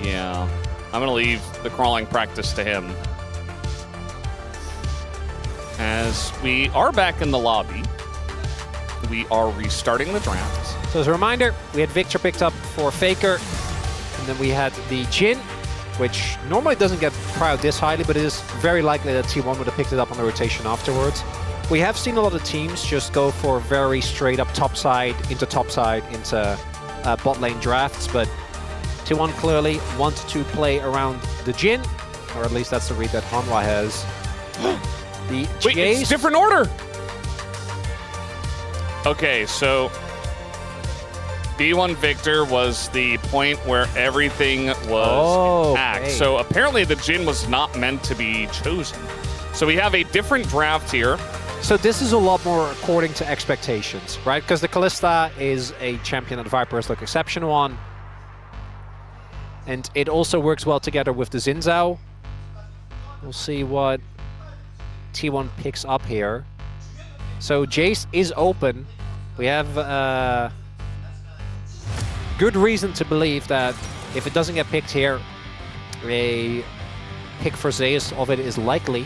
Yeah. I'm going to leave the crawling practice to him. As we are back in the lobby, we are restarting the draft. So as a reminder, we had Victor picked up for Faker, and then we had the Jhin, which normally doesn't get prio'd this highly, but it is very likely that T1 would have picked it up on the rotation afterwards. We have seen a lot of teams just go for very straight up topside into bot lane drafts, but T1 clearly wants to play around the Jhin, or at least that's the read that HANWHA has. The Wait, Jace. it's different order! Okay, so D1 Victor was the point where everything was intact. Okay. So apparently the Jhin was not meant to be chosen. So we have a different draft here. So this is a lot more according to expectations, right? Because the Kalista is a champion that Vipers look exceptional on. And it also works well together with the Xin Zhao. We'll see what T1 picks up here. So Jace is open. We have good reason to believe that if it doesn't get picked here, a pick for Zeus of it is likely.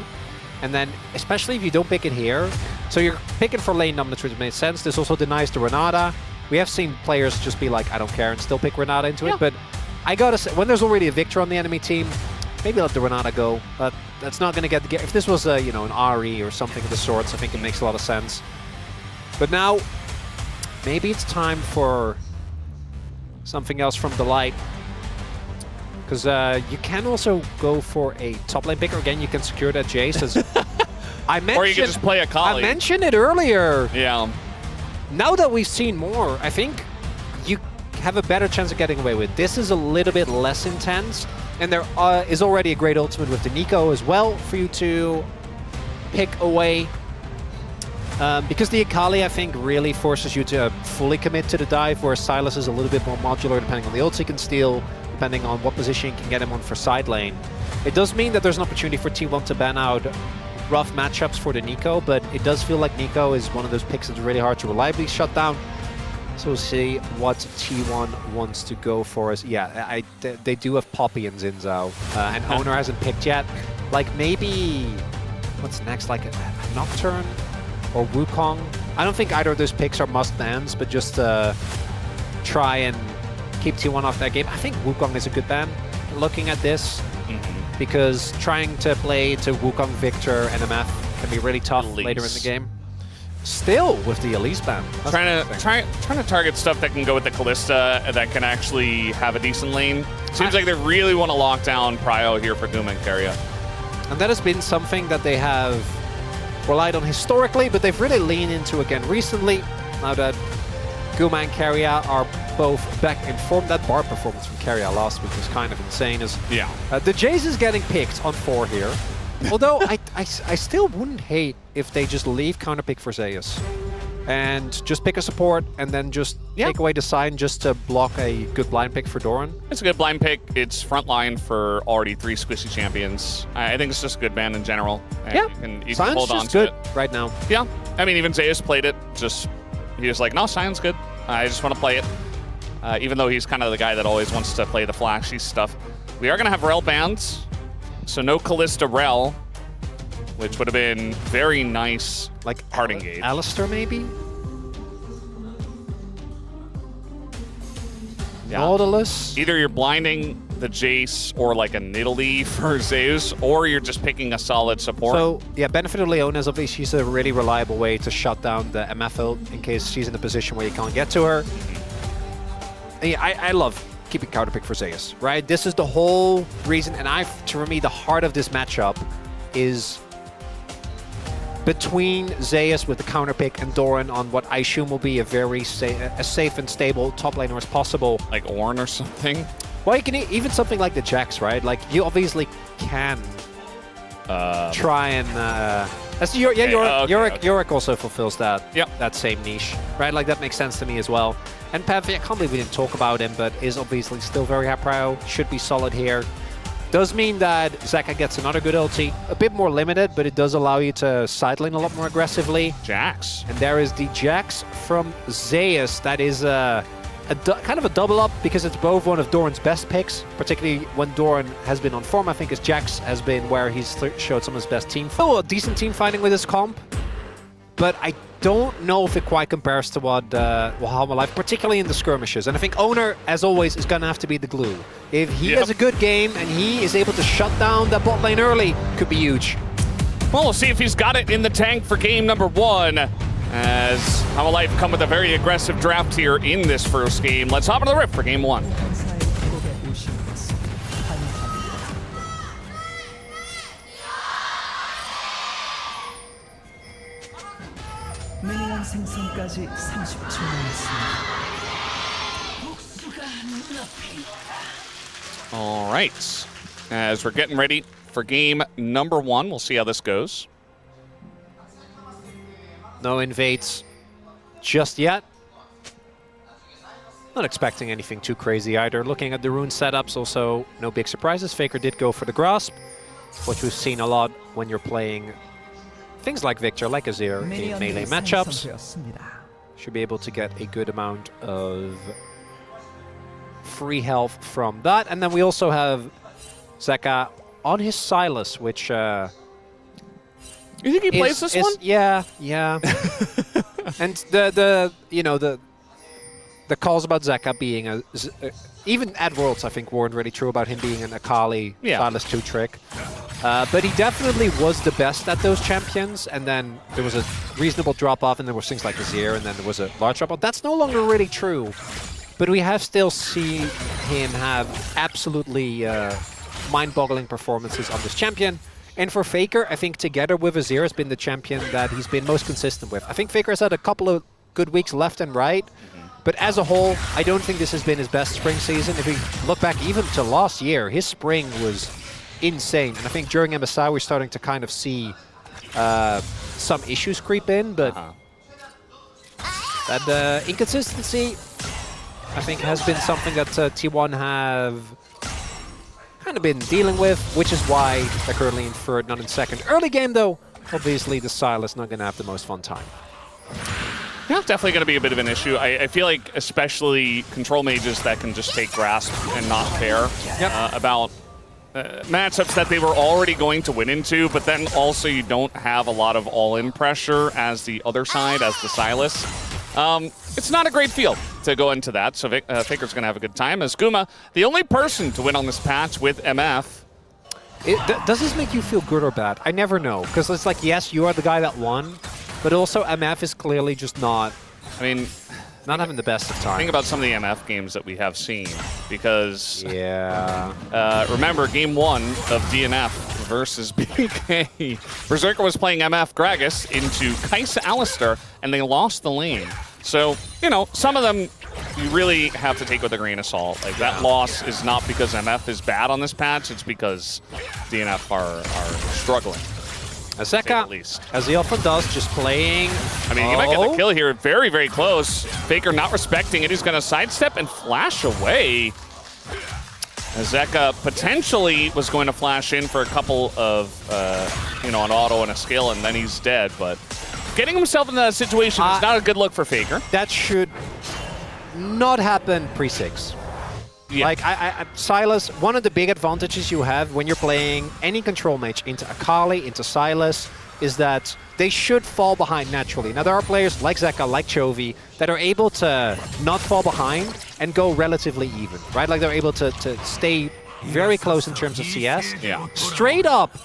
And then, especially if you don't pick it here, so you're picking for lane dominance, which makes sense. This also denies the Renata. We have seen players just be like, I don't care, and still pick Renata into it. But I gotta say, when there's already a Victor on the enemy team, maybe let the Renata go. But that's not gonna get the game. If this was you know, an RE or something of the sorts, I think it makes a lot of sense. But now, maybe it's time for something else from Delight. Because you can also go for a top lane picker. Again, you can secure that Jace. As I mentioned, or you can just play a Kali. I mentioned it earlier. Yeah. Now that we've seen more, I think you have a better chance of getting away with it. This is a little bit less intense. And there is already a great ultimate with the Nico as well for you to pick away. Because the Akali, I think, really forces you to fully commit to the dive, whereas Sylas is a little bit more modular depending on the ults he can steal, depending on what position you can get him on for side lane. It does mean that there's an opportunity for T1 to ban out rough matchups for the Nico, but it does feel like Nico is one of those picks that's really hard to reliably shut down. So we'll see what T1 wants to go for. As yeah, they do have Poppy and Xin Zhao, and Owner hasn't picked yet. Like maybe, what's next, like a Nocturne or Wukong? I don't think either of those picks are must-bans, but just try and keep T1 off that game. I think Wukong is a good ban, looking at this, because trying to play to Wukong Victor NMF can be really tough later in the game. Still with the Elise ban. Trying to target stuff that can go with the Kalista that can actually have a decent lane. Seems like they really want to lock down Prio here for Guma and Keria. And that has been something that they have relied on historically, but they've really leaned into again recently. Now that Guma and Keria are both back in form. That bar performance from Keria last week was kind of insane. The Jace is getting picked on 4 here. Although I still wouldn't hate if they just leave counterpick for Zeus and just pick a support and then just take away the sign just to block a good blind pick for Doran. It's a good blind pick. It's frontline for already 3 squishy champions. I think it's just a good ban in general. And you can hold on to it right now. Yeah. I mean, even Zeus played it. He was like, no, Sion's good. I just want to play it. Even though he's kind of the guy that always wants to play the flashy stuff. We are going to have Rel bans. So no Kalista Rel, which would have been very nice, like hard engage. Alistair, maybe? Yeah. Nautilus? Either you're blinding the Jace or like a Nidalee for Zeus, or you're just picking a solid support. So, yeah, benefit of Leona is obviously she's a really reliable way to shut down the MF ult in case she's in a position where you can't get to her. And yeah, I love keeping counterpick for Zeus, right? This is the whole reason, and for me, the heart of this matchup is between Zeus with the counterpick and Doran on what I assume will be a very safe and stable top laner as possible. Like Ornn or something? Well, you can even something like the Jax, right? Like, you obviously can try and... Yorick also fulfills that same niche, right? Like, that makes sense to me as well. And Pav, I can't believe we didn't talk about him, but is obviously still very high prio, should be solid here. Does mean that Zeka gets another good ulti, a bit more limited, but it does allow you to side lane a lot more aggressively. Jax. And there is the Jax from Zeus. That is kind of a double up because it's both one of Doran's best picks, particularly when Doran has been on form. I think his Jax has been where he's showed some of his best team. Still a decent team fighting with his comp, but I don't know if it quite compares to what HANWHA Life, particularly in the skirmishes. And I think Owner, as always, is going to have to be the glue. If he has a good game and he is able to shut down that bot lane early, could be huge. Well, we'll see if he's got it in the tank for game number 1, as HANWHA Life come with a very aggressive draft here in this first game. Let's hop into the Rift for game 1. 미니언 생성까지 30초 남았습니다. All right. As we're getting ready for game number 1, we'll see how this goes. No invades just yet. Not expecting anything too crazy either. Looking at the rune setups, also no big surprises. Faker did go for the grasp, which we've seen a lot when you're playing things like Victor, like Azir in melee matchups. Should be able to get a good amount of free health from that. And then we also have Zeka on his Sylas, which... You think he plays this one? Yeah. And the calls about Zeka being even at Worlds, I think, weren't really true about him being an Akali Sylas 2 trick. But he definitely was the best at those champions, and then there was a reasonable drop-off, and there were things like Azir, and then there was a large drop-off. That's no longer really true, but we have still seen him have absolutely mind-boggling performances on this champion. And for Faker, I think together with Azir has been the champion that he's been most consistent with. I think Faker has had a couple of good weeks left and right, but as a whole, I don't think this has been his best spring season. If we look back even to last year, his spring was insane. And I think during MSI, we're starting to kind of see some issues creep in, but that inconsistency, I think, has been something that T1 have kind of been dealing with, which is why they're currently in third, not in second. Early game, though, obviously the Sylas not going to have the most fun time. Yeah, definitely going to be a bit of an issue. I feel like especially control mages that can just take grasp and not care about matchups that they were already going to win into, but then also you don't have a lot of all-in pressure as the other side, as the Sylas. It's not a great field to go into that, so Faker's going to have a good time. As Guma, the only person to win on this patch with MF. Does this make you feel good or bad? I never know, because it's like, yes, you are the guy that won, but also MF is clearly just not, not having the best of time. Think about some of the MF games that we have seen, because remember game 1 of DNF versus BK. Berserker was playing MF Gragas into Kai'Sa Alistar, and they lost the lane. So, some of them you really have to take with a grain of salt. Like, that loss is not because MF is bad on this patch, it's because DNF are struggling. Zeka, as he often does, just playing. He might get the kill here. Very, very close. Faker not respecting it. He's going to sidestep and flash away. Zeka potentially was going to flash in for a couple of, an auto and a skill, and then he's dead. But getting himself in that situation is not a good look for Faker. That should not happen pre-6. Yeah. Like, Sylas, one of the big advantages you have when you're playing any control mage into Akali, into Sylas, is that they should fall behind naturally. Now, there are players like Zeka, like Chovy, that are able to not fall behind and go relatively even, right? Like, they're able to stay very close in terms of CS. Yeah. Straight up,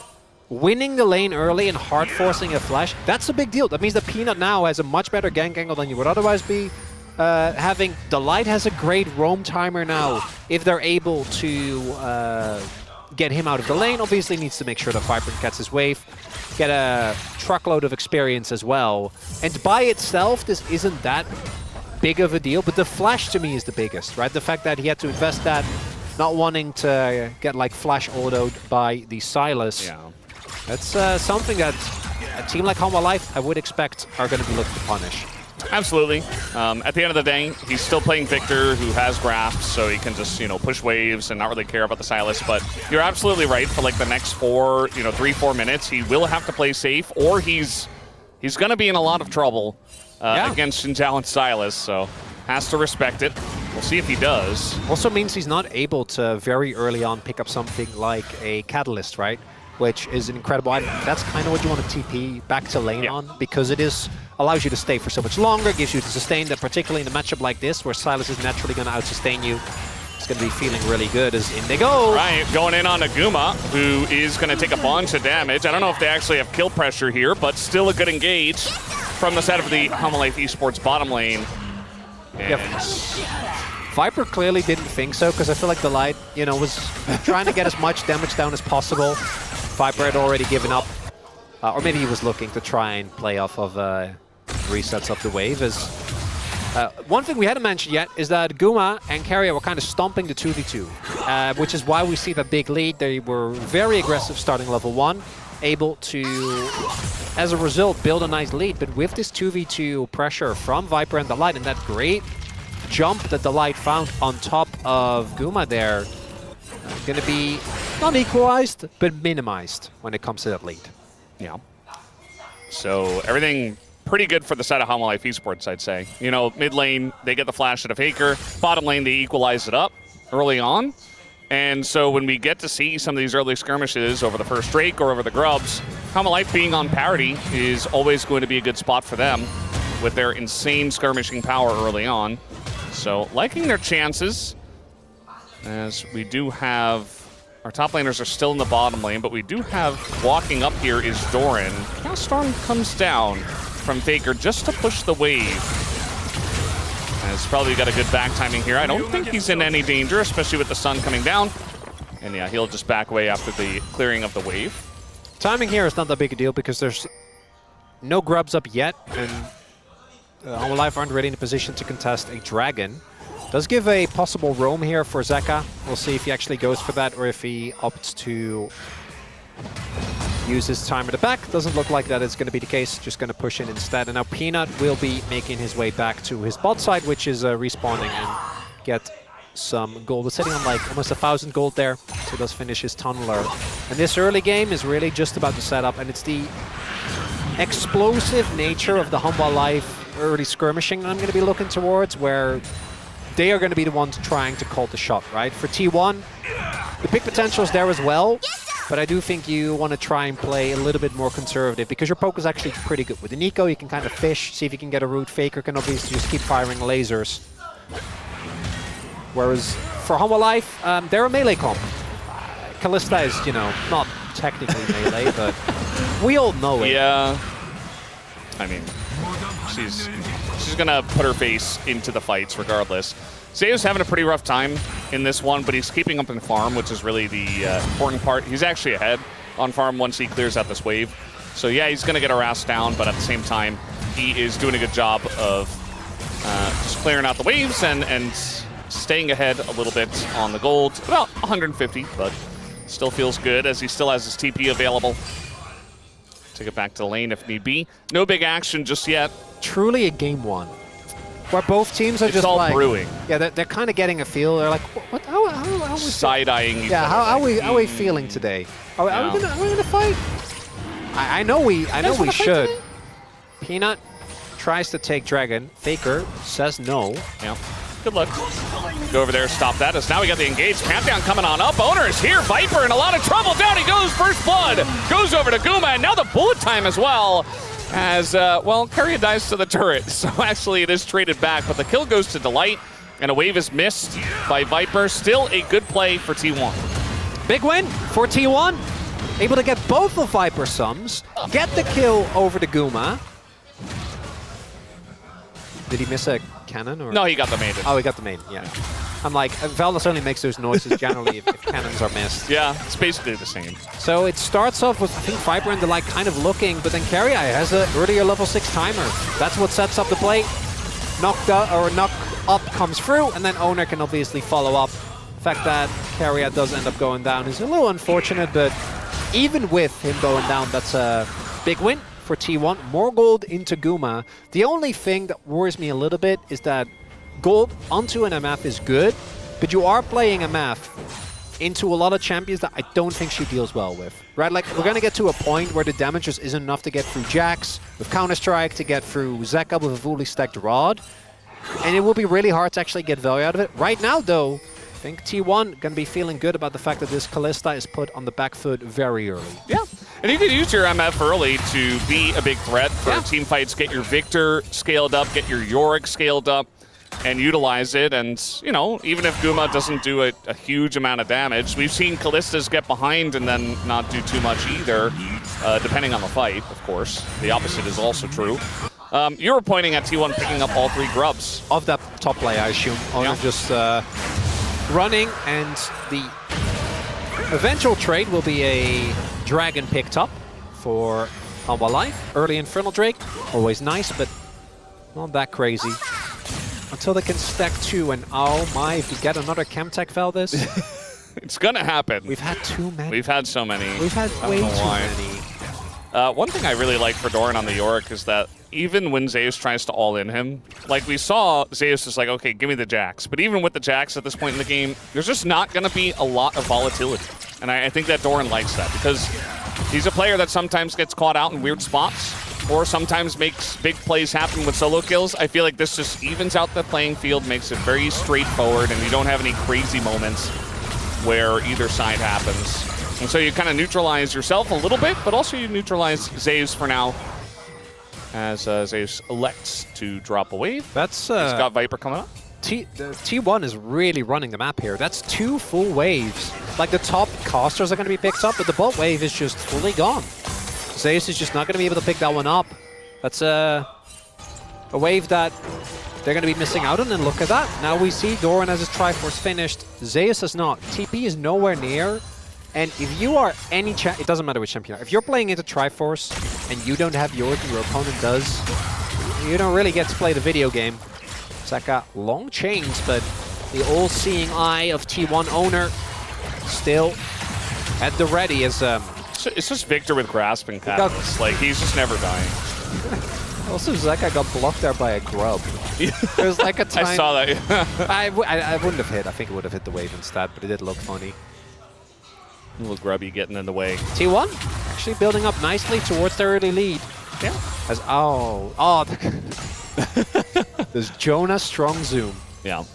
winning the lane early and hard forcing a flash, that's a big deal. That means that Peanut now has a much better gank angle than you would otherwise be. Having Delight has a great roam timer now. If they're able to get him out of the lane, obviously needs to make sure that Vibrant gets his wave, get a truckload of experience as well. And by itself, this isn't that big of a deal, but the flash to me is the biggest, right? The fact that he had to invest that, not wanting to get like flash autoed by the Sylas. Yeah. That's something that a team like HANWHA Life, I would expect, are going to be looking to punish. Absolutely. At the end of the day, he's still playing Victor, who has grasp, so he can just, push waves and not really care about the Sylas. But you're absolutely right. For like the next 3-4 minutes, he will have to play safe, or he's going to be in a lot of trouble against Xin Zhao and Sylas. So has to respect it. We'll see if he does. Also means he's not able to very early on pick up something like a Catalyst, right? Which is an incredible item. That's kind of what you want to TP back to lane on, because it allows you to stay for so much longer, gives you the sustain that, particularly in a matchup like this, where Silas is naturally going to out-sustain you, it's going to be feeling really good as in they go. Right, going in on Aguma, who is going to take a bunch of damage. I don't know if they actually have kill pressure here, but still a good engage from the side of the HANWHA Esports bottom lane. And Viper clearly didn't think so, because I feel like the light, you know, was trying to get as much damage down as possible. Viper had already given up, or maybe he was looking to try and play off of resets of the wave. One thing we hadn't mentioned yet is that Guma and Carrier were kind of stomping the 2v2, which is why we see that big lead. They were very aggressive starting level 1, able to, as a result, build a nice lead. But with this 2v2 pressure from Viper and the Light, and that great jump that the Light found on top of Guma there, going to be not equalized, but minimized when it comes to that lead. yeah. So everything pretty good for the side of HANWHA Esports, I'd say. You know, mid lane, they get the flash out of Faker. Bottom lane, they equalize it up early on. And so when we get to see some of these early skirmishes over the first Drake or over the Grubs, HANWHA being on parity is always going to be a good spot for them with their insane skirmishing power early on. So liking their chances, as we do have, our top laners are still in the bottom lane, but we do have, walking up here is Doran. Chaos Storm comes down from Faker just to push the wave. Has probably got a good back timing here. I don't think he's in any danger, especially with the sun coming down. And yeah, he'll just back away after the clearing of the wave. Timing here is not that big a deal because there's no Grubs up yet, and HANWHA aren't really in a position to contest a Dragon. Does give a possible roam here for Zeka. We'll see if he actually goes for that or if he opts to use his time at the back. Doesn't look like that is going to be the case. Just going to push in instead. And now Peanut will be making his way back to his bot side, which is respawning and get some gold. It's sitting on like almost 1,000 gold there. So does finish his tunneler. And this early game is really just about the setup, and it's the explosive nature of the HANWHA Life early skirmishing I'm going to be looking towards, where they are going to be the ones trying to call the shot, right? For T1, the big potential is there as well, but I do think you want to try and play a little bit more conservative because your poke is actually pretty good. With the Nico, you can kind of fish, see if you can get a root. Faker can obviously just keep firing lasers. Whereas for HANWHA Life, they're a melee comp. Kalista is, you know, not technically melee, but we all know it. Yeah. I mean, she's gonna put her face into the fights regardless. Zeus having a pretty rough time in this one, but he's keeping up in farm, which is really the important part. He's actually ahead on farm once he clears out this wave. So yeah, he's gonna get harassed down, but at the same time, he is doing a good job of just clearing out the waves and staying ahead a little bit on the gold. About 150, but still feels good as he still has his TP available. Take it back to the lane if need be. No big action just yet. Truly a game one, where both teams are It's just all like brewing. Yeah, they're kind of getting a feel. They're like, what? How is Side-eyeing each Yeah, other. how are we feeling today? Are we gonna fight? I know we should. Today? Peanut tries to take Dragon. Faker says no. Yeah. Good luck. Go over there, stop that. As now we got the engaged Pantheon coming on up. Owner is here. Viper in a lot of trouble. Down he goes. First blood goes over to Guma, and now the bullet time as well. As, well, Carrier dies to the turret. So actually it is traded back, but the kill goes to Delight, and a wave is missed by Viper. Still a good play for T1. Big win for T1. Able to get both of Viper sums. Get the kill over to Guma. Did he miss a cannon? Or? No, he got the maiden. Oh, he got the maiden, yeah. I'm like, Veldus only makes those noises generally if cannons are missed. Yeah, it's basically the same. So it starts off with, I think, Viper and the like kind of looking, but then Carrier has an earlier level 6 timer. That's what sets up the play. Knock up comes through, and then Owner can obviously follow up. The fact that Carrier does end up going down is a little unfortunate, but even with him going down, that's a big win for T1. More gold into Guma. The only thing that worries me a little bit is that gold onto an MF is good, but you are playing MF into a lot of champions that I don't think she deals well with, right? Like, we're going to get to a point where the damage just isn't enough to get through Jax, with Counter-Strike, to get through Zeka with a fully stacked Rod. and it will be really hard to actually get value out of it. Right now, though, I think T1 going to be feeling good about the fact that this Kalista is put on the back foot very early. Yeah, and you could use your MF early to be a big threat for team fights, get your Victor scaled up, get your Yorick scaled up, and utilize it. And, you know, even if Guma doesn't do a huge amount of damage, we've seen Kalistas get behind and then not do too much either, depending on the fight, of course. The opposite is also true. You were pointing at T1 picking up all 3 grubs. Of that top play, I assume. Owner just running, and the eventual trade will be a dragon picked up for HANWHA Life. Early Infernal Drake, always nice, but not that crazy. Until they can stack 2, and oh my, if you get another Chemtech Valdez. It's gonna happen. We've had too many. We've had so many. We've had way too many. One thing I really like for Doran on the Yorick is that even when Zeus tries to all-in him, like we saw, Zeus is like, okay, give me the Jax. But even with the Jax at this point in the game, there's just not going to be a lot of volatility. And I think that Doran likes that because he's a player that sometimes gets caught out in weird spots or sometimes makes big plays happen with solo kills. I feel like this just evens out the playing field, makes it very straightforward, and you don't have any crazy moments where either side happens. And so you kind of neutralize yourself a little bit, but also you neutralize Zeus for now, as Zeus elects to drop a wave. That's He's got Viper coming up. T1 is really running the map here. That's 2 full waves. Like, the top casters are going to be picked up, but the bot wave is just fully gone. Zeus is just not going to be able to pick that one up. That's a wave that they're going to be missing out on, and look at that. Now we see Doran has his Triforce finished. Zeus is not. TP is nowhere near. And if you are any it doesn't matter which champion you are. If you're playing into Triforce and you don't have Yorick and your opponent does, you don't really get to play the video game. Zeka, long chains, but the all-seeing eye of T1 owner still at the ready as... It's just Victor with grasping patterns. Like, he's just never dying. Also, Zeka got blocked there by a grub. There's like a time... I saw that. I wouldn't have hit. I think it would have hit the wave instead, but it did look funny. A little grubby getting in the way. T1 actually building up nicely towards their early lead. Yeah. As there's Jonah strong zoom. Yeah.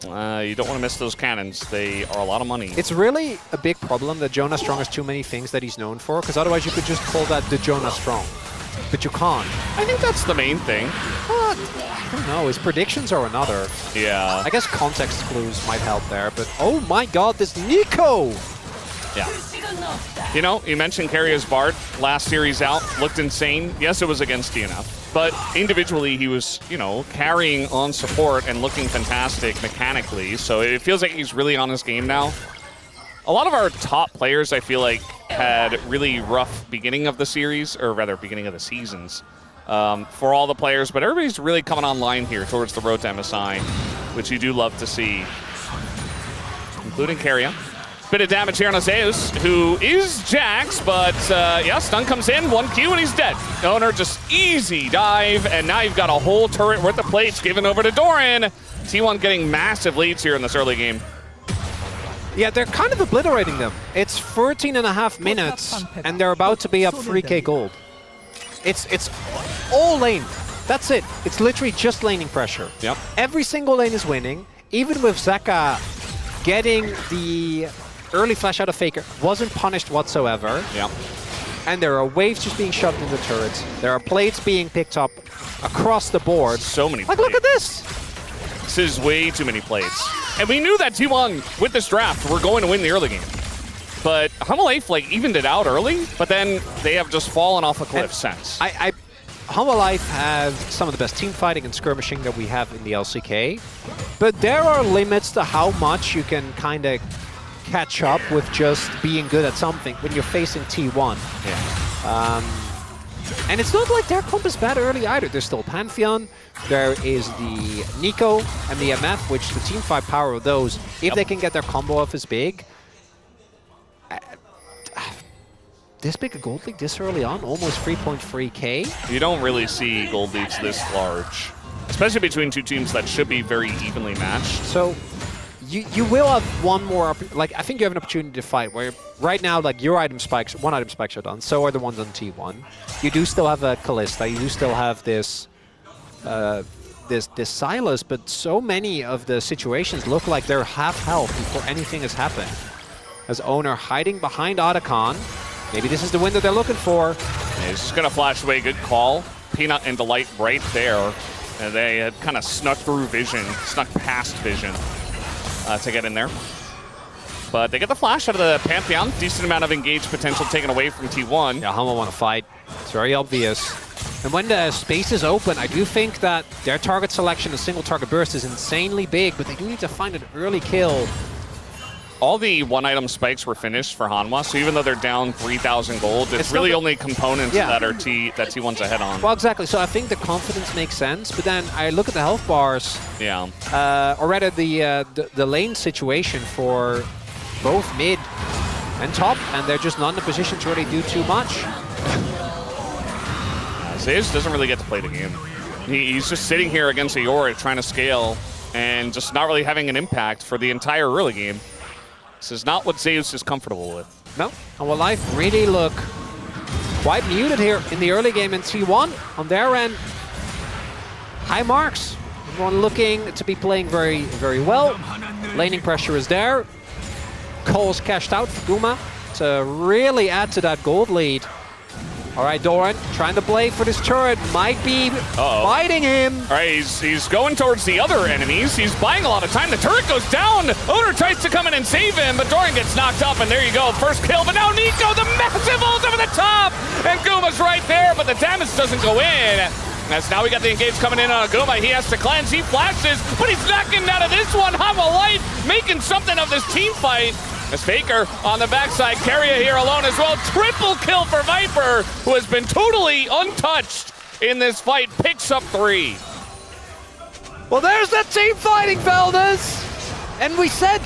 You don't want to miss those cannons. They are a lot of money. It's really a big problem that Jonah Strong has too many things that he's known for, because otherwise you could just call that the Jonah Strong. But you can't. I think that's the main thing. I don't know. His predictions are another. Yeah. I guess context clues might help there, but oh my god, this Nico! Yeah. You know, you mentioned Carrier's Bard last series out, looked insane. Yes, it was against DNF, but individually he was, you know, carrying on support and looking fantastic mechanically. So it feels like he's really on his game now. A lot of our top players, I feel like, had really rough beginning of the series, or rather beginning of the seasons, for all the players, but everybody's really coming online here towards the road to MSI, which you do love to see, including Carrier. Bit of damage here on Zeus, who is Jax, but yeah, stun comes in, 1Q, and he's dead. Owner just easy dive, and now you've got a whole turret worth of plates given over to Doran. T1 getting massive leads here in this early game. Yeah, they're kind of obliterating them. It's 13.5 minutes, and they're about to be up 3k gold. It's all lane. That's it. It's literally just laning pressure. Yep. Every single lane is winning, even with Zeka getting the early flash out of Faker, wasn't punished whatsoever. Yep. And there are waves just being shoved into turrets. There are plates being picked up across the board. So many like, plates. look at this! This is way too many plates. And we knew that T1, with this draft, were going to win the early game. But HANWHA Life, like, evened it out early, but then they have just fallen off a cliff since. HANWHA Life have some of the best team fighting and skirmishing that we have in the LCK. But there are limits to how much you can kind of catch up with just being good at something when you're facing T1. Yeah. And it's not like their comp is bad early either. There's still Pantheon, there is the Nico and the MF, which the team fight power of those, if they can get their combo off, is big. This big a gold league this early on, almost 3.3k. You don't really see gold leagues this large, especially between two teams that should be very evenly matched. So you will have one more, like, I think you have an opportunity to fight where right now, like, your item spikes, one item spikes are done, so are the ones on T1. You do still have a Kalista, you do still have this this Silas, but so many of the situations look like they're half health before anything has happened. As Owner hiding behind Otacon. Maybe this is the window they're looking for. Yeah, he's just going to flash away. Good call. Peanut and Delight right there. And they had kind of snuck through vision, snuck past vision to get in there. But they get the flash out of the Pantheon. Decent amount of engaged potential taken away from T1. Yeah, HANWHA want to fight. It's very obvious. And when the space is open, I do think that their target selection, the single target burst, is insanely big, but they do need to find an early kill. All the one-item spikes were finished for HANWHA, so even though they're down 3,000 gold, it's really only components that are that T1's ahead on. Well, exactly. So I think the confidence makes sense, but then I look at the health bars. Yeah. Or rather, the lane situation for both mid and top, and they're just not in a position to really do too much. Zeus doesn't really get to play the game. He's just sitting here against a Yorick trying to scale and just not really having an impact for the entire early game. This is not what Zeus is comfortable with. No, and will life really look quite muted here in the early game in T1 on their end. High marks. Everyone looking to be playing very, very well. Laning pressure is there. Cole's cashed out for Guma to really add to that gold lead. All right, Doran trying to play for this turret. Might be fighting him. All right, he's going towards the other enemies. He's buying a lot of time. The turret goes down. Owner tries to come in and save him, but Doran gets knocked up, and there you go. First kill, but now Nico, the massive ult over the top. And Guma's right there, but the damage doesn't go in. As now we got the engage coming in on Guma. He has to cleanse. He flashes, but he's not getting out of this one. HANWHA Life making something of this team fight. As Faker on the backside, Carrier here alone as well. Triple kill for Viper, who has been totally untouched in this fight, picks up 3. Well, there's that team fighting, fellas. And we said,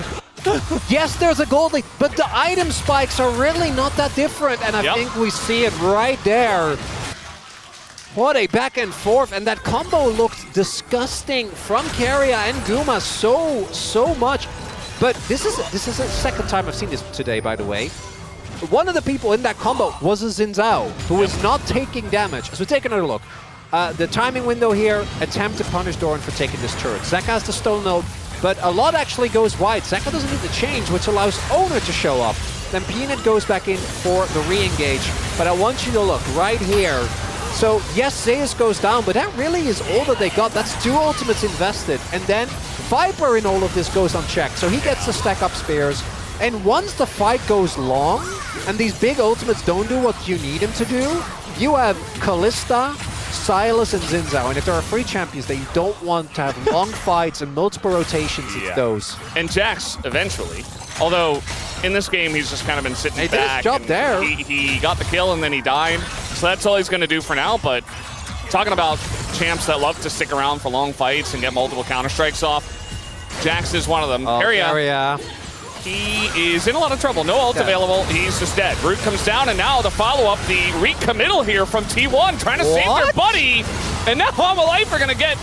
yes, there's a gold lead, but the item spikes are really not that different. And I think we see it right there. What a back and forth. And that combo looked disgusting from Carrier and Guma so much. But this is the second time I've seen this today, by the way. One of the people in that combo was a Xin Zhao, who is not taking damage. So take another look. The timing window here, attempt to punish Doran for taking this turret. Zeka has the stone node, but a lot actually goes wide. Zeka doesn't need the change, which allows Owner to show up. Then Peanut goes back in for the re-engage. But I want you to look right here. So yes, Zeus goes down, but that really is all that they got. That's 2 ultimates invested. And then Viper in all of this goes unchecked. So he gets to stack up spears. And once the fight goes long, and these big ultimates don't do what you need him to do, you have Kalista, Silas, and Xin Zhao. And if there are 3 champions that you don't want to have long fights and multiple rotations, it's those. And Jax, eventually. Although, in this game, he's just kind of been sitting back. He did his job there. He got the kill, and then he died. So that's all he's going to do for now. But talking about champs that love to stick around for long fights and get multiple counter-strikes off, Jax is one of them. Carrier. He is in a lot of trouble. No ult available. He's just dead. Root comes down, and now the follow-up, the recommittal here from T1, trying to save their buddy. And now HANWHA Life are going to get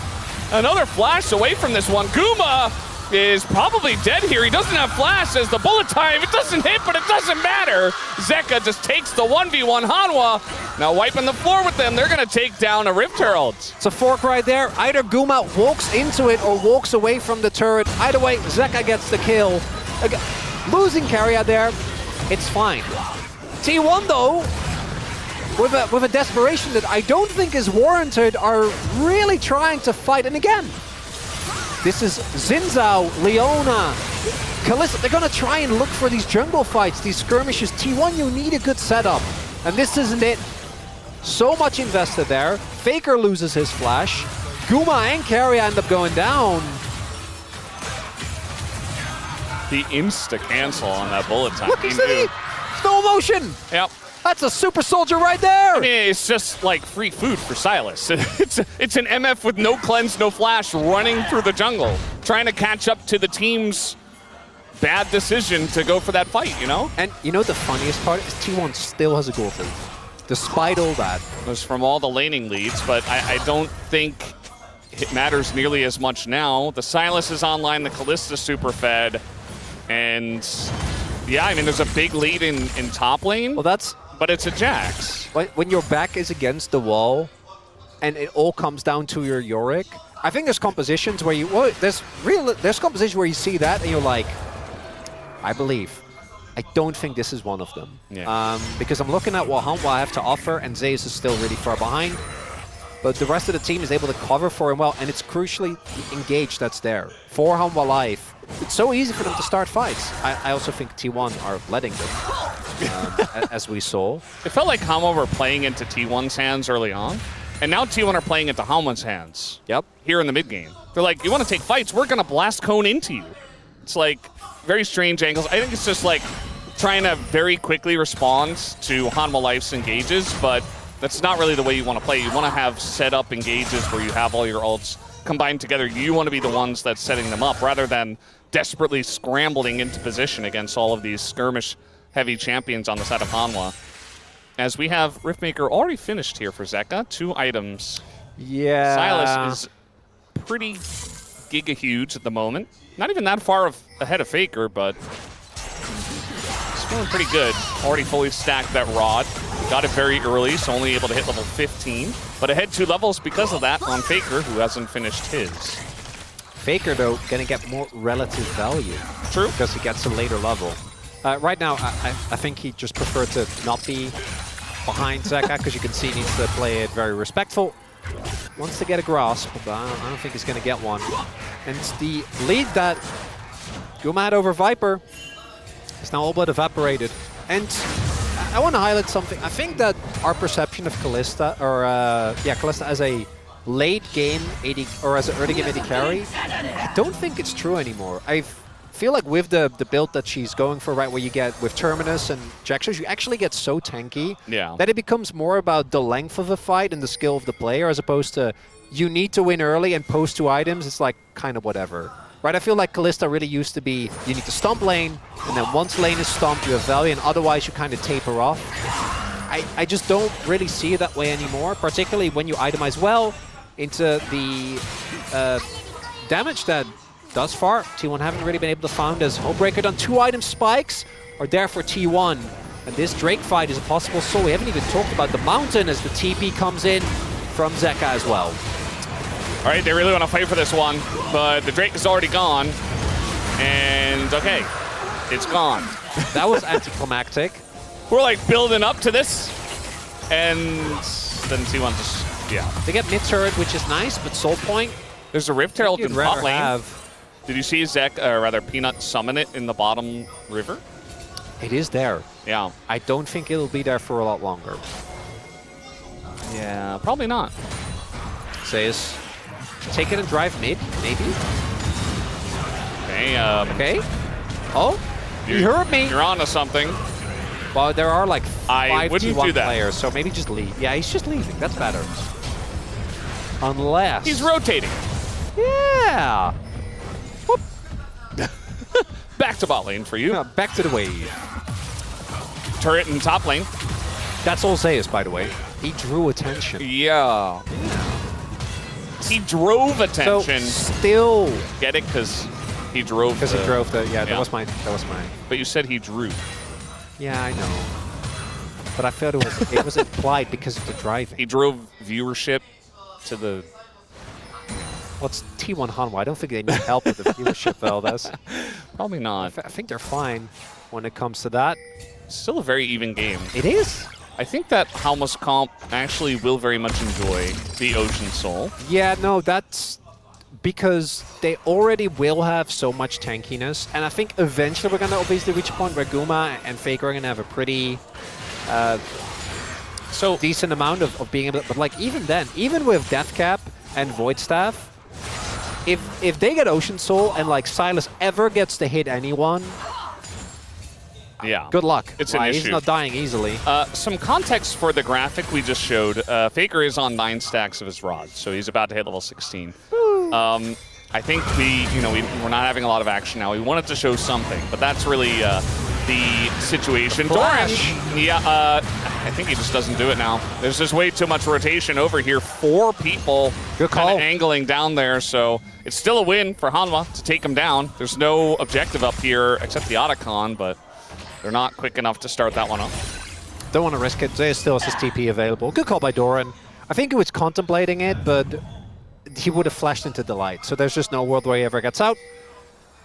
another flash away from this one. Guma is probably dead here. He doesn't have flash as the bullet time. It doesn't hit, but it doesn't matter. Zeka just takes the 1v1 HANWHA. Now wiping the floor with them. They're going to take down a Rift Herald. It's a fork right there. Either Guma walks into it or walks away from the turret. Either way, Zeka gets the kill. Losing Carrier there, it's fine. T1 though, with a desperation that I don't think is warranted, are really trying to fight. And again, this is Xin Zhao, Leona, Kalista. They're gonna try and look for these jungle fights, these skirmishes. T1, you need a good setup, and this isn't it. So much invested there. Faker loses his flash. Guma and Carrier end up going down. The insta-cancel on that bullet time. Look, slow motion. Yep. That's a super soldier right there. I mean, it's just like free food for Silas. It's an MF with no cleanse, no flash, running through the jungle, trying to catch up to the team's bad decision to go for that fight, you know? And you know the funniest part is T1 still has a gold lead, despite all that. It was from all the laning leads, but I don't think it matters nearly as much now. The Silas is online, the Kalista super fed. And yeah, I mean, there's a big lead in top lane. Well, but it's a Jax. When your back is against the wall and it all comes down to your Yorick, I think there's compositions where there's compositions where you see that and you're like, I believe. I don't think this is one of them. Yeah. Because I'm looking at what HANWHA have to offer, and Zeus is still really far behind. But the rest of the team is able to cover for him well, and it's crucially engaged that's there. For HANWHA Life, it's so easy for them to start fights. I also think T1 are letting them, as we saw. It felt like HANWHA were playing into T1's hands early on, and now T1 are playing into HANWHA's hands. Yep. Here in the mid game. They're like, you want to take fights? We're going to blast cone into you. It's like very strange angles. I think it's just like trying to very quickly respond to HANWHA Life's engages, but that's not really the way you want to play. You want to have set up engages where you have all your ults combined together. You want to be the ones that's setting them up rather than desperately scrambling into position against all of these skirmish-heavy champions on the side of HANWHA. As we have Riftmaker already finished here for Zeka. 2 items. Yeah. Silas is pretty giga-huge at the moment. Not even that far ahead of Faker, but he's feeling pretty good. Already fully stacked that rod. Got it very early, so only able to hit level 15. But ahead 2 levels because of that on Faker, who hasn't finished his. Faker, though, going to get more relative value. True. Because he gets a later level. Right now, I think he just preferred to not be behind Zeka, because you can see he needs to play it very respectful. Wants to get a grasp, but I don't think he's going to get one. And the lead that Guma had over Viper is now all but evaporated. And I want to highlight something. I think that our perception of Kalista, or Kalista as a late game AD, or as an early game AD carry, I don't think it's true anymore. I feel like with the build that she's going for, right, where you get with Terminus and Jaxos, you actually get so tanky that it becomes more about the length of a fight and the skill of the player, as opposed to you need to win early and post 2 items. It's like kind of whatever. Right, I feel like Kalista really used to be, you need to stomp lane, and then once lane is stomped, you have value, and otherwise you kind of taper off. I just don't really see it that way anymore, particularly when you itemize well into the damage that thus far T1 haven't really been able to find, as Homebreaker done 2 item spikes are there for T1. And this Drake fight is a possible soul. We haven't even talked about the mountain as the TP comes in from Zeka as well. All right, they really want to fight for this one, but the Drake is already gone. And, okay, it's gone. That was anticlimactic. We're, like, building up to this, and then T1 just, They get mid-turret, which is nice, but soul point, there's a Rift Herald in bot lane. Did you see Peanut summon it in the bottom river? It is there. Yeah. I don't think it'll be there for a lot longer. Yeah, probably not. Says, take it and drive mid, maybe? Okay, okay. Oh, you heard me. You're onto something. Well, there are like 5 wouldn't T1 do that. players, so maybe just leave. Yeah, he's just leaving. That's better. Unless... He's rotating. Yeah. Whoop. Back to bot lane for you. Yeah, back to the wave. Turret in top lane. That's all Zeus, by the way. He drew attention. Yeah. He drove attention. So still... Get it? Because he drove Because he drove the... Yeah, yeah, that was my... But you said he drew. Yeah, I know. But I felt it was implied because of the driving. He drove viewership to the... What's T1 HANWHA? I don't think they need help with the viewership, Valdez. Probably not. I think they're fine when it comes to that. Still a very even game. It is. I think that HANWHA's comp actually will very much enjoy the Ocean Soul. Yeah, no, that's because they already will have so much tankiness. And I think eventually we're going to obviously reach a point where Guma and Faker are going to have a pretty decent amount of being able to... But like even then, even with Deathcap and Void Staff, if they get Ocean Soul and like Silas ever gets to hit anyone... Yeah. Good luck. It's an issue. He's not dying easily. Some context for the graphic we just showed. Faker is on 9 stacks of his rod, so he's about to hit level 16. I think we're not having a lot of action now. We wanted to show something, but that's really the situation. Flash. Yeah, I think he just doesn't do it now. There's just way too much rotation over here. 4 people kind of angling down there, so it's still a win for HANWHA to take him down. There's no objective up here except the Otacon, but they're not quick enough to start that one up. Don't want to risk it. Zeus still has his TP available. Good call by Doran. I think he was contemplating it, but he would have flashed into Delight. So there's just no world where he ever gets out.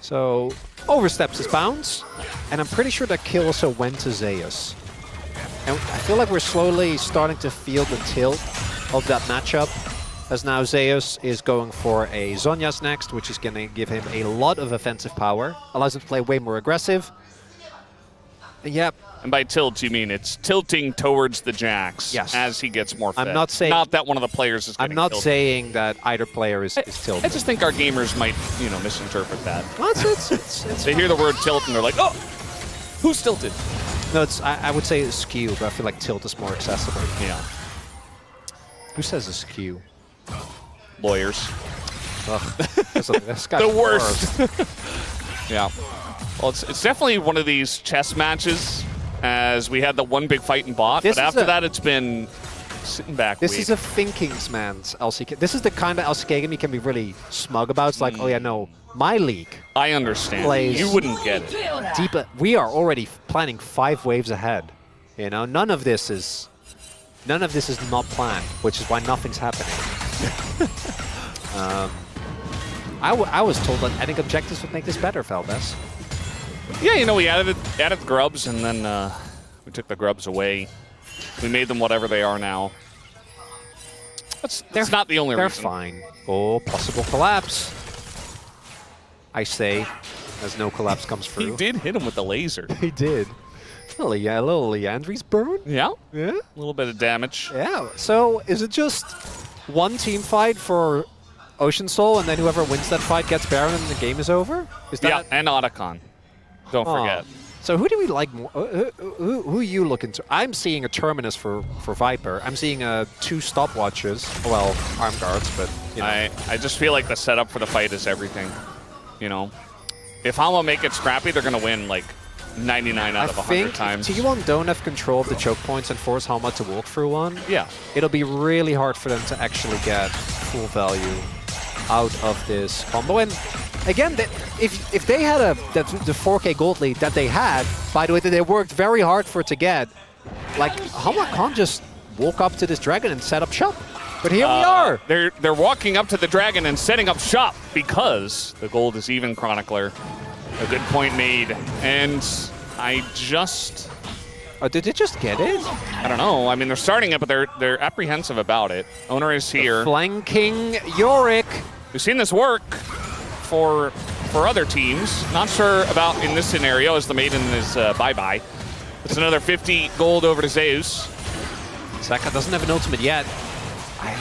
So oversteps his bounds, and I'm pretty sure that kill also went to Zeus. And I feel like we're slowly starting to feel the tilt of that matchup, as now Zeus is going for a Zhonya's next, which is going to give him a lot of offensive power, allows him to play way more aggressive. Yep. And by tilt, you mean it's tilting towards the Jax as he gets more fit. I'm not saying... Not that one of the players is getting I'm not tilted. saying that either player is tilted. I just think our gamers might, you know, misinterpret that. Well, it's They hear the word tilt and they're like, oh, who's tilted? No, it's, I would say it's skew, but I feel like tilt is more accessible. Yeah. Who says it's skew? Lawyers. Ugh. That's The worst. Yeah. Well, it's definitely one of these chess matches, as we had the one big fight in bot, but after that it's been sitting back. This is a thinking's man's LCK. This is the kind of LCK game you can be really smug about. It's like, oh yeah, no, my league. I understand. Plays you wouldn't get it. Deeper. We are already planning 5 waves ahead. You know, none of this is not planned, which is why nothing's happening. I was told that adding objectives would make this better, Feldes. Yeah, you know, we added grubs, and then we took the grubs away. We made them whatever they are now. That's not the only reason. They're fine. Oh, possible collapse. I say, as no collapse comes through. He did hit him with the laser. He did. A little Leandri's burn. Yeah. Yeah. A little bit of damage. Yeah. So is it just one team fight for Ocean Soul, and then whoever wins that fight gets Baron and the game is over? Is that? Yeah, and Otacon. Don't forget. So who do we like more? Who you looking to? I'm seeing a Terminus for Viper. I'm seeing 2 stopwatches. Well, arm guards, but you know. I just feel like the setup for the fight is everything. You know, if HANWHA make it scrappy, they're gonna win like 99 out of 100 times. T1 don't have control of the choke points and force HANWHA to walk through one. Yeah. It'll be really hard for them to actually get full value out of this combo. And again, if they had the 4K gold lead that they had, by the way, that they worked very hard for it to get, like, HANWHA can't just walk up to this dragon and set up shop. But here we are. They're walking up to the dragon and setting up shop because the gold is even, Chronicler. A good point made. And I just... Oh, did they just get it? I don't know. I mean, they're starting it, but they're apprehensive about it. Owner is here. Flanking Yorick. We've seen this work for other teams. Not sure about in this scenario, as the Maiden is bye-bye. It's another 50 gold over to Zeus. Zeka doesn't have an ultimate yet. I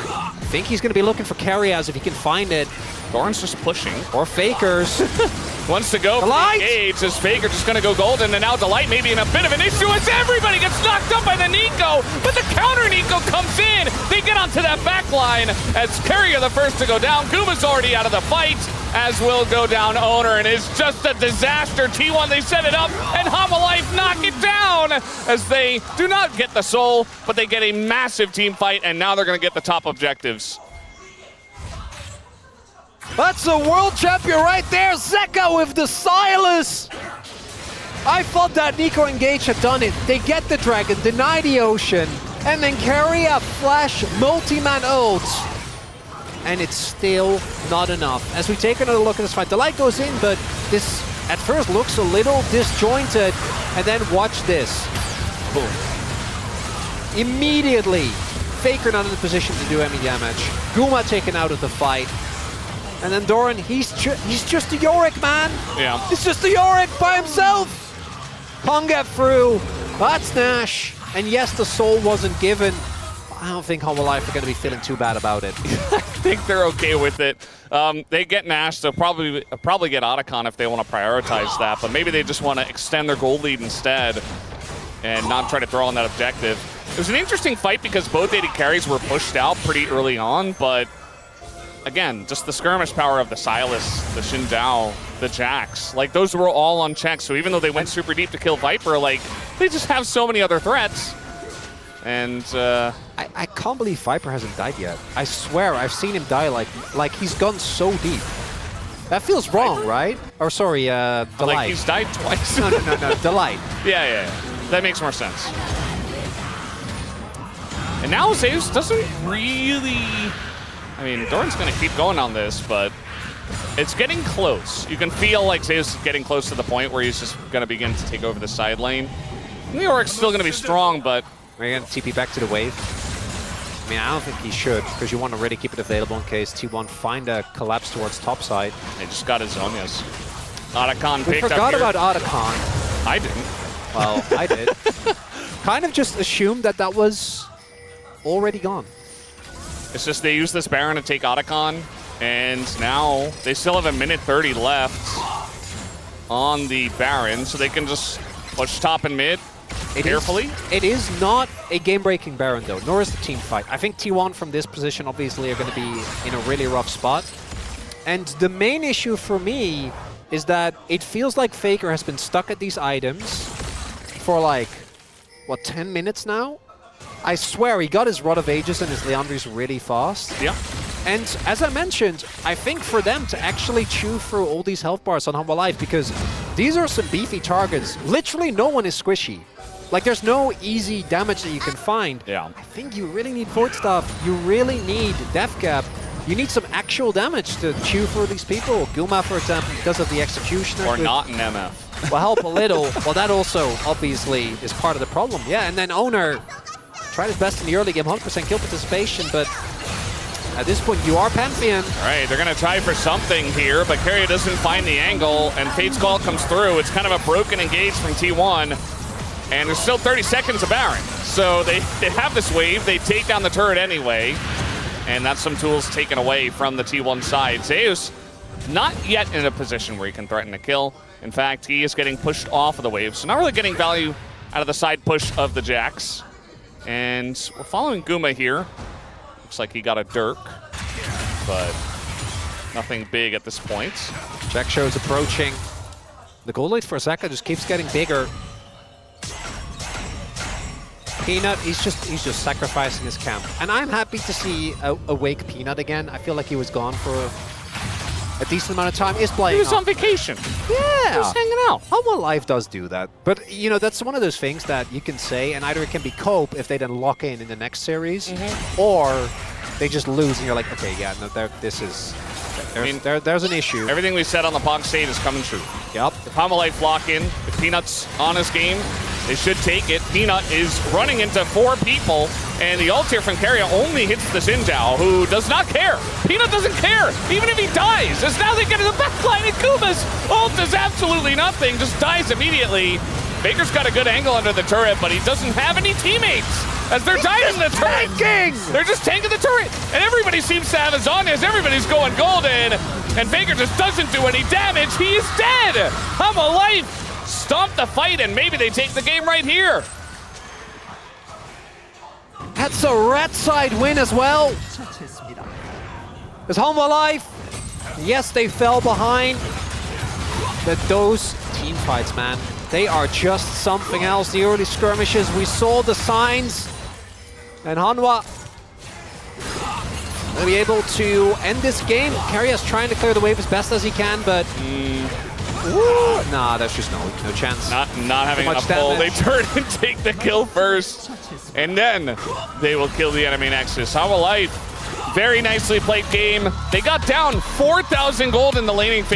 think he's going to be looking for carry-outs if he can find it. Doran's just pushing. Or Fakers. Wants to go for the engage. Is Faker just going to go golden, and now Delight maybe in a bit of an issue as everybody gets knocked up by the Nico, but the counter Nico comes in. They get onto that back line as Carrier the first to go down. Guma's already out of the fight, as will go down Owner, and it's just a disaster. T1, they set it up, and HANWHA Life knock it down as they do not get the soul, but they get a massive team fight, and now they're going to get the top objectives. That's the world champion right there, Zeka with the Silas! I thought that Nico Engage had done it. They get the dragon, deny the ocean, and then carry a flash multi-man ult. And it's still not enough. As we take another look at this fight, the light goes in, but this at first looks a little disjointed. And then watch this. Boom. Immediately, Faker not in the position to do any damage. Guma taken out of the fight. And then Doran, he's just a Yorick, man. Yeah. He's just a Yorick by himself. Can't get through. That's Nash. And yes, the soul wasn't given. I don't think HANWHA Life are going to be feeling too bad about it. I think they're okay with it. They get Nash. They'll probably get Otacon if they want to prioritize that. But maybe they just want to extend their gold lead instead and not try to throw on that objective. It was an interesting fight because both AD carries were pushed out pretty early on, but again, just the skirmish power of the Silas, the Xin Zhao, the Jax, like those were all on check. So even though they went super deep to kill Viper, like they just have so many other threats. And I can't believe Viper hasn't died yet. I swear I've seen him die like he's gone so deep. That feels wrong, right? Or sorry, Delight. Like he's died twice. No, Delight. Yeah. That makes more sense. And now Zeus doesn't really... I I mean, Doran's going to keep going on this, but it's getting close. You can feel like Zeus is getting close to the point where he's just going to begin to take over the side lane. New York's still going to be strong, but... We're going to TP back to the wave. I mean, I don't think he should, because you want to really keep it available in case T1 find a collapse towards top side. He just got his Zonias. Otacon We picked up forgot here. about Otacon. I didn't. Well, I did. Kind of just assumed that that was already gone. It's just they use this Baron to take Otacon, and now they still have 1:30 left on the Baron, so they can just push top and mid carefully. It is not a game-breaking Baron, though, nor is the team fight. I think T1 from this position obviously are going to be in a really rough spot. And the main issue for me is that it feels like Faker has been stuck at these items for like, what, 10 minutes now? I swear, he got his Rod of Ages and his Leandri's really fast. Yeah. And as I mentioned, I think for them to actually chew through all these health bars on HANWHA Live, because these are some beefy targets. Literally no one is squishy. Like, there's no easy damage that you can find. Yeah. I think you really need Void Staff. You really need Death Cap. You need some actual damage to chew through these people. Guma, for example, because of the Executioner. Or not an MF. Will help a little. Well, that also obviously is part of the problem. Yeah, and then Owner tried his best in the early game, 100% kill participation, but at this point, you are Pantheon. All right, they're going to try for something here, but Carrier doesn't find the angle, and Fate's Call comes through. It's kind of a broken engage from T1, and there's still 30 seconds of Baron. So they have this wave. They take down the turret anyway, and that's some tools taken away from the T1 side. Zeus not yet in a position where he can threaten a kill. In fact, he is getting pushed off of the wave, so not really getting value out of the side push of the Jax. And we're following Guma here. Looks like he got a Dirk, but nothing big at this point. Jack Show's approaching. The gold lead for Zaka just keeps getting bigger. Peanut, he's just sacrificing his camp. And I'm happy to see awake Peanut again. I feel like he was gone for a decent amount of time. He's playing. He was on vacation. Yeah. He was hanging out. HANWHA Live does do that. But, you know, that's one of those things that you can say, and either it can be cope if they then lock in the next series, or they just lose and you're like, okay, yeah, no, there's an issue. Everything we said on the POG stage is coming true. Yep. If HANWHA Life lock in, if Peanut's on his game, they should take it. Peanut is running into 4 people, and the ult here from Carrier only hits the Xinjiao, who does not care. Peanut doesn't care, even if he dies, as now they get to the backline, and Kuma's ult does absolutely nothing, just dies immediately. Baker's got a good angle under the turret, but he doesn't have any teammates, as they're dying the turret. They're just tanking the turret, and everybody seems to have his on as everybody's going golden, and Baker just doesn't do any damage. He is dead. HANWHA Life stomp the fight, and maybe they take the game right here. That's a red side win as well. 처치했습니다. It's HANWHA Life. Yes, they fell behind, but those team fights, man, they are just something else. The early skirmishes, we saw the signs, and HANWHA will be able to end this game. Carrier's trying to clear the wave as best as he can, but nah, there's just no chance. Not having enough pull. They turn and take the kill first, and then they will kill the enemy Nexus. HANWHA Life, very nicely played game. They got down 4,000 gold in the laning phase.